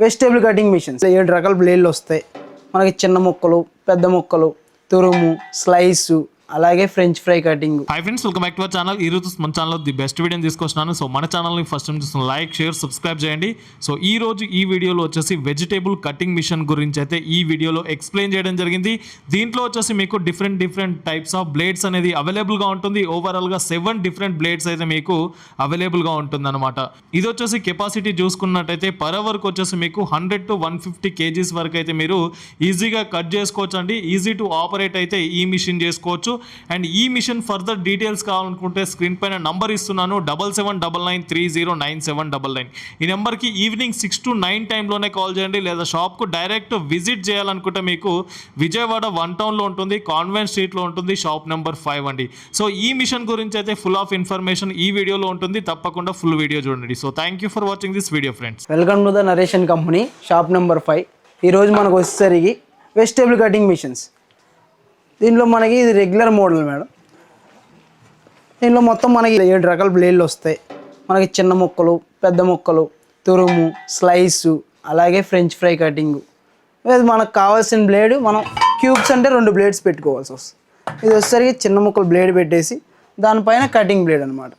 Vegetable cutting machines 7 రకాల బ్లేడ్లు వస్తాయి మనకి. చిన్న ముక్కలు, పెద్ద ముక్కలు, తురుము, స్లైసు, అలాగే French fry cutting. Hi friends, welcome back to our channel. ఈ రోజు మన ఛానల్లో ది బెస్ట్ వీడియోని తీసుకొస్తున్నాను. సో మన ఛానల్ని ఫస్ట్ టైం చూస్తున్న లైక్, షేర్, సబ్స్క్రైబ్ చేయండి. సో ఈ రోజు ఈ వీడియోలో వచ్చేసి వెజిటేబుల్ కటింగ్ మిషన్ గురించి అయితే ఈ వీడియోలో ఎక్స్ప్లెయిన్ చేయడం జరిగింది. దీంట్లో వచ్చేసి మీకు డిఫరెంట్ టైప్స్ ఆఫ్ బ్లేడ్స్ అనేది అవైలబుల్గా ఉంటుంది. ఓవరాల్గా 7 డిఫరెంట్ బ్లేడ్స్ అయితే మీకు అవైలబుల్గా ఉంటుంది అనమాట. ఇది వచ్చేసి కెపాసిటీ చూసుకున్నట్టయితే పర్ అవర్కి వచ్చేసి మీకు 100 to 150 kgs వరకు అయితే మీరు ఈజీగా కట్ చేసుకోవచ్చు అండి. ఈజీ టు ఆపరేట్ అయితే ఈ మిషన్ చేసుకోవచ్చు. అండ్ ఈ మిషన్ ఫర్దర్ డీటెయిల్స్ కావాలనుకుంటే స్క్రీన్ పైన నంబర్ ఇస్తున్నాను, 7799309799. ఈ నెంబర్కి ఈవినింగ్ 6 to 9 టైంలోనే కాల్ చేయండి. లేదా షాప్కు డైరెక్ట్ విజిట్ చేయాలనుకుంటే మీకు విజయవాడ 1 టౌన్లో ఉంటుంది, కాన్వెంట్ స్ట్రీట్లో ఉంటుంది, షాప్ నెంబర్ 5 అండి. సో ఈ మిషన్ గురించి అయితే ఫుల్ ఆఫ్ ఇన్ఫర్మేషన్ ఈ వీడియోలో ఉంటుంది. తప్పకుండా ఫుల్ వీడియో చూడండి. So thank you for watching this video friends. Welcome to the narration company, shop number 5. ఈరోజు మనకు వచ్చేసరికి వెజిటేబుల్ కటింగ్ మిషన్స్. దీంట్లో మనకి ఇది రెగ్యులర్ మోడల్ మేడం. దీంట్లో మొత్తం మనకి 7 రకాల బ్లేడ్లు వస్తాయి మనకి. చిన్న ముక్కలు, పెద్ద ముక్కలు, తురుము, స్లైసు, అలాగే ఫ్రెంచ్ ఫ్రై కటింగ్. ఇది మనకు కావాల్సిన బ్లేడ్ మనం క్యూబ్స్ అంటే 2 బ్లేడ్స్ పెట్టుకోవాల్సి వస్తుంది. ఇది వచ్చేసరికి చిన్న ముక్కలు బ్లేడ్ పెట్టేసి దానిపైన కటింగ్ బ్లేడ్ అనమాట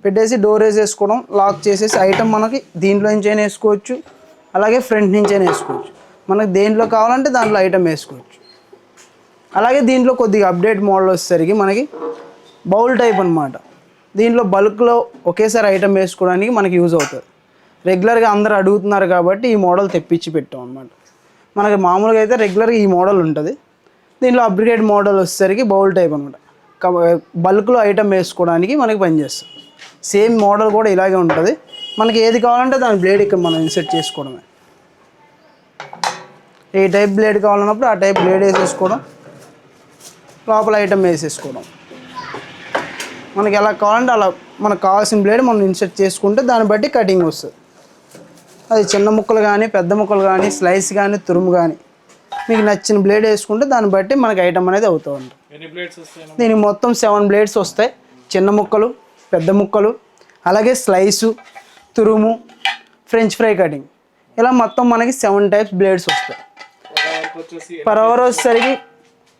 పెట్టేసి డోర్ వేసేసుకోవడం, లాక్ చేసేసి ఐటమ్ మనకి దీంట్లో నుంచైనా వేసుకోవచ్చు, అలాగే ఫ్రంట్ నుంచైనా వేసుకోవచ్చు. మనకు దేంట్లో కావాలంటే దాంట్లో ఐటమ్ వేసుకోవచ్చు. అలాగే దీంట్లో కొద్దిగా అప్డేట్ మోడల్ వచ్చేసరికి మనకి బౌల్ టైప్ అనమాట. దీంట్లో బల్క్లో ఒకేసారి ఐటమ్ వేసుకోవడానికి మనకి యూజ్ అవుతుంది. రెగ్యులర్గా అందరూ అడుగుతున్నారు కాబట్టి ఈ మోడల్ తెప్పించి పెట్టాం అనమాట. మనకి మామూలుగా అయితే రెగ్యులర్గా ఈ మోడల్ ఉంటుంది. దీంట్లో అప్గ్రేడ్ మోడల్ వచ్చేసరికి బౌల్ టైప్ అనమాట. బల్క్లో ఐటమ్ వేసుకోవడానికి మనకి పనిచేస్తుంది. సేమ్ మోడల్ కూడా ఇలాగే ఉంటుంది. మనకి ఏది కావాలంటే దాని బ్లేడ్ ఇక్కడ మనం ఇన్సర్ట్ చేసుకోవడమే. ఏ టైప్ బ్లేడ్ కావాలన్నప్పుడు ఆ టైప్ బ్లేడ్ వేసేసుకోవడం, లోపల ఐటమ్ వేసేసుకోవడం. మనకి ఎలా కావాలంటే అలా మనకు కావాల్సిన బ్లేడ్ మనం ఇన్సర్ట్ చేసుకుంటే దాన్ని బట్టి కటింగ్ వస్తుంది. అది చిన్న ముక్కలు కానీ, పెద్ద ముక్కలు కానీ, స్లైస్ కానీ, తురుము కానీ మీకు నచ్చిన బ్లేడ్ వేసుకుంటే దాన్ని బట్టి మనకి ఐటమ్ అనేది అవుతూ ఉంటుంది. దీనికి మొత్తం 7 బ్లేడ్స్ వస్తాయి. చిన్న ముక్కలు, పెద్ద ముక్కలు, అలాగే స్లైసు, తురుము, ఫ్రెంచ్ ఫ్రై కటింగ్, ఇలా మొత్తం మనకి 7 టైప్స్ బ్లేడ్స్ వస్తాయి. పర్ అవర్ వచ్చేసరికి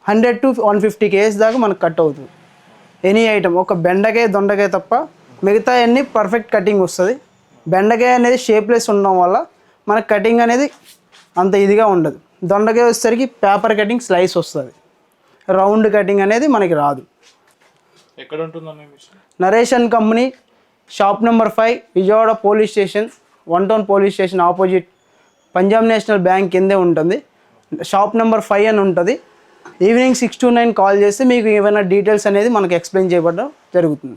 100 to 150 kgs దాకా మనకు కట్ అవుతుంది. ఎనీ ఐటమ్, ఒక బెండకాయ, దొండకాయ తప్ప మిగతా అన్నీ పర్ఫెక్ట్ కటింగ్ వస్తుంది. బెండకాయ అనేది షేప్లెస్ ఉండడం వల్ల మనకు కటింగ్ అనేది అంత ఇదిగా ఉండదు. దొండకాయ వచ్చేసరికి పేపర్ కటింగ్ స్లైస్ వస్తుంది, రౌండ్ కటింగ్ అనేది మనకి రాదు. ఎక్కడ ఉంటుందన్న మిషన్? నరేషన్ company, shop number 5, Vijayawada police station, 1 town police station opposite Punjab National Bank కిందే ఉంటుంది. షాప్ నెంబర్ 5 అని ఉంటుంది. ఈవినింగ్ 6 to 9 కాల్ చేస్తే మీకు ఏమైనా డీటెయిల్స్ అనేది మనకు ఎక్స్ప్లెయిన్ చేయబడడం జరుగుతుంది.